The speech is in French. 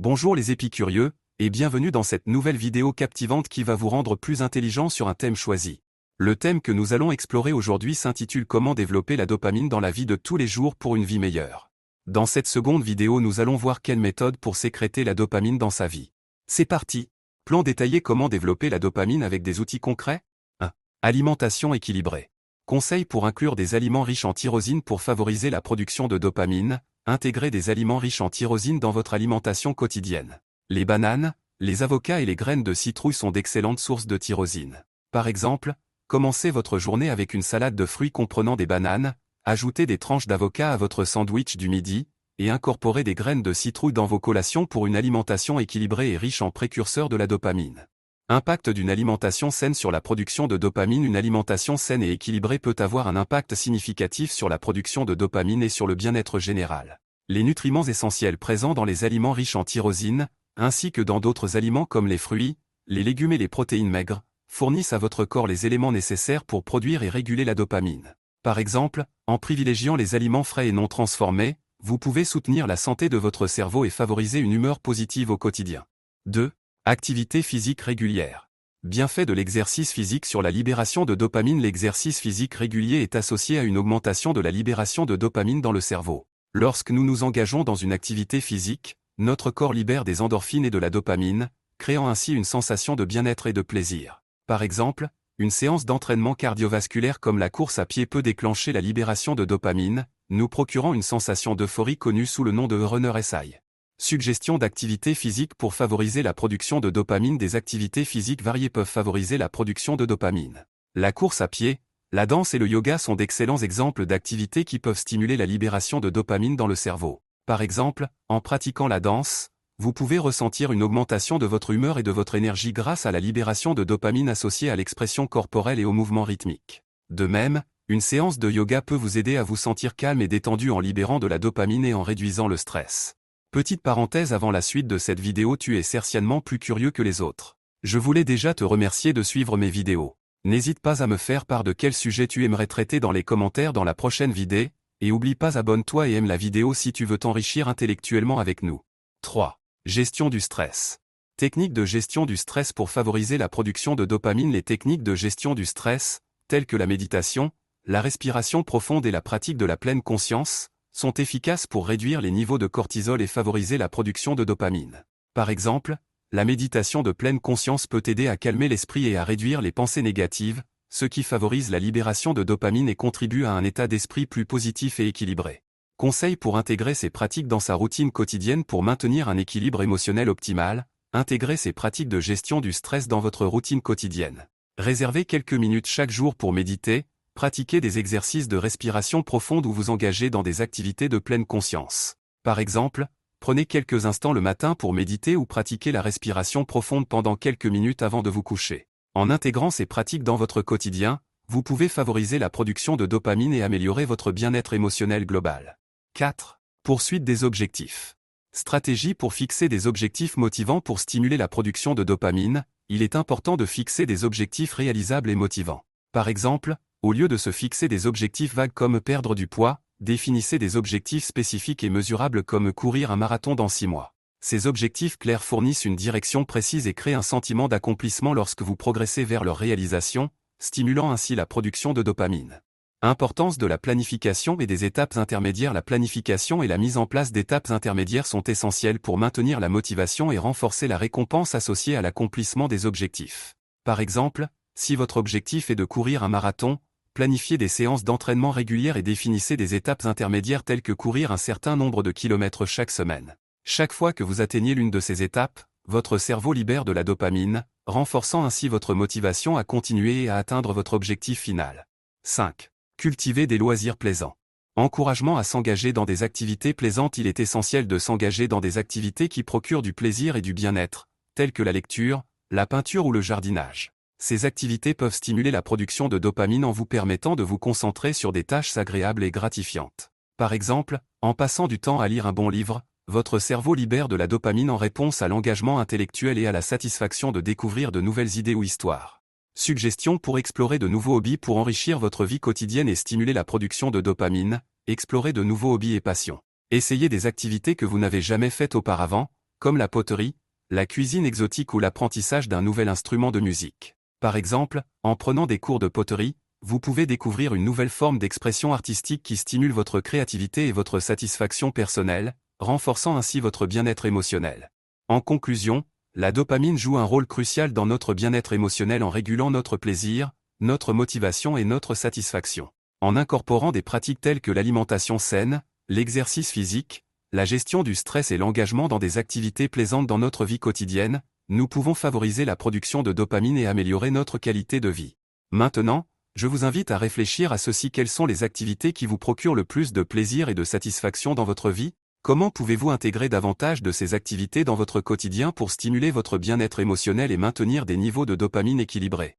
Bonjour les épicurieux, et bienvenue dans cette nouvelle vidéo captivante qui va vous rendre plus intelligent sur un thème choisi. Le thème que nous allons explorer aujourd'hui s'intitule Comment développer la dopamine dans la vie de tous les jours pour une vie meilleure. Dans cette seconde vidéo nous allons voir quelle méthode pour sécréter la dopamine dans sa vie. C'est parti. Plan détaillé. Comment développer la dopamine avec des outils concrets. 1. Alimentation équilibrée. Conseils pour inclure des aliments riches en tyrosine pour favoriser la production de dopamine. Intégrez des aliments riches en tyrosine dans votre alimentation quotidienne. Les bananes, les avocats et les graines de citrouille sont d'excellentes sources de tyrosine. Par exemple, commencez votre journée avec une salade de fruits comprenant des bananes, ajoutez des tranches d'avocat à votre sandwich du midi, et incorporez des graines de citrouille dans vos collations pour une alimentation équilibrée et riche en précurseurs de la dopamine. Impact d'une alimentation saine sur la production de dopamine. Une alimentation saine et équilibrée peut avoir un impact significatif sur la production de dopamine et sur le bien-être général. Les nutriments essentiels présents dans les aliments riches en tyrosine, ainsi que dans d'autres aliments comme les fruits, les légumes et les protéines maigres, fournissent à votre corps les éléments nécessaires pour produire et réguler la dopamine. Par exemple, en privilégiant les aliments frais et non transformés, vous pouvez soutenir la santé de votre cerveau et favoriser une humeur positive au quotidien. 2. Activité physique régulière. Bienfait de l'exercice physique sur la libération de dopamine. L'exercice physique régulier est associé à une augmentation de la libération de dopamine dans le cerveau. Lorsque nous nous engageons dans une activité physique, notre corps libère des endorphines et de la dopamine, créant ainsi une sensation de bien-être et de plaisir. Par exemple, une séance d'entraînement cardiovasculaire comme la course à pied peut déclencher la libération de dopamine, nous procurant une sensation d'euphorie connue sous le nom de runner's high. Suggestion d'activités physiques pour favoriser la production de dopamine. Des activités physiques variées peuvent favoriser la production de dopamine. La course à pied, la danse et le yoga sont d'excellents exemples d'activités qui peuvent stimuler la libération de dopamine dans le cerveau. Par exemple, en pratiquant la danse, vous pouvez ressentir une augmentation de votre humeur et de votre énergie grâce à la libération de dopamine associée à l'expression corporelle et au mouvement rythmique. De même, une séance de yoga peut vous aider à vous sentir calme et détendu en libérant de la dopamine et en réduisant le stress. Petite parenthèse avant la suite de cette vidéo, tu es certainement plus curieux que les autres. Je voulais déjà te remercier de suivre mes vidéos. N'hésite pas à me faire part de quel sujet tu aimerais traiter dans les commentaires dans la prochaine vidéo, et oublie pas abonne-toi et aime la vidéo si tu veux t'enrichir intellectuellement avec nous. 3. Gestion du stress. Techniques de gestion du stress pour favoriser la production de dopamine. Les techniques de gestion du stress, telles que la méditation, la respiration profonde et la pratique de la pleine conscience, sont efficaces pour réduire les niveaux de cortisol et favoriser la production de dopamine. Par exemple, la méditation de pleine conscience peut aider à calmer l'esprit et à réduire les pensées négatives, ce qui favorise la libération de dopamine et contribue à un état d'esprit plus positif et équilibré. Conseil pour intégrer ces pratiques dans sa routine quotidienne. Pour maintenir un équilibre émotionnel optimal, intégrez ces pratiques de gestion du stress dans votre routine quotidienne. Réservez quelques minutes chaque jour pour méditer, pratiquez des exercices de respiration profonde ou vous engagez dans des activités de pleine conscience. Par exemple, prenez quelques instants le matin pour méditer ou pratiquer la respiration profonde pendant quelques minutes avant de vous coucher. En intégrant ces pratiques dans votre quotidien, vous pouvez favoriser la production de dopamine et améliorer votre bien-être émotionnel global. 4. Poursuite des objectifs. Stratégie pour fixer des objectifs motivants. Pour stimuler la production de dopamine, il est important de fixer des objectifs réalisables et motivants. Par exemple, au lieu de se fixer des objectifs vagues comme perdre du poids, définissez des objectifs spécifiques et mesurables comme courir un marathon dans 6 mois. Ces objectifs clairs fournissent une direction précise et créent un sentiment d'accomplissement lorsque vous progressez vers leur réalisation, stimulant ainsi la production de dopamine. Importance de la planification et des étapes intermédiaires. La planification et la mise en place d'étapes intermédiaires sont essentielles pour maintenir la motivation et renforcer la récompense associée à l'accomplissement des objectifs. Par exemple, si votre objectif est de courir un marathon, planifiez des séances d'entraînement régulières et définissez des étapes intermédiaires telles que courir un certain nombre de kilomètres chaque semaine. Chaque fois que vous atteignez l'une de ces étapes, votre cerveau libère de la dopamine, renforçant ainsi votre motivation à continuer et à atteindre votre objectif final. 5. Cultiver des loisirs plaisants. Encouragement à s'engager dans des activités plaisantes. Il est essentiel de s'engager dans des activités qui procurent du plaisir et du bien-être, telles que la lecture, la peinture ou le jardinage. Ces activités peuvent stimuler la production de dopamine en vous permettant de vous concentrer sur des tâches agréables et gratifiantes. Par exemple, en passant du temps à lire un bon livre, votre cerveau libère de la dopamine en réponse à l'engagement intellectuel et à la satisfaction de découvrir de nouvelles idées ou histoires. Suggestions pour explorer de nouveaux hobbies. Pour enrichir votre vie quotidienne et stimuler la production de dopamine, explorez de nouveaux hobbies et passions. Essayez des activités que vous n'avez jamais faites auparavant, comme la poterie, la cuisine exotique ou l'apprentissage d'un nouvel instrument de musique. Par exemple, en prenant des cours de poterie, vous pouvez découvrir une nouvelle forme d'expression artistique qui stimule votre créativité et votre satisfaction personnelle, renforçant ainsi votre bien-être émotionnel. En conclusion, la dopamine joue un rôle crucial dans notre bien-être émotionnel en régulant notre plaisir, notre motivation et notre satisfaction. En incorporant des pratiques telles que l'alimentation saine, l'exercice physique, la gestion du stress et l'engagement dans des activités plaisantes dans notre vie quotidienne, nous pouvons favoriser la production de dopamine et améliorer notre qualité de vie. Maintenant, je vous invite à réfléchir à ceci: quelles sont les activités qui vous procurent le plus de plaisir et de satisfaction dans votre vie? Comment pouvez-vous intégrer davantage de ces activités dans votre quotidien pour stimuler votre bien-être émotionnel et maintenir des niveaux de dopamine équilibrés?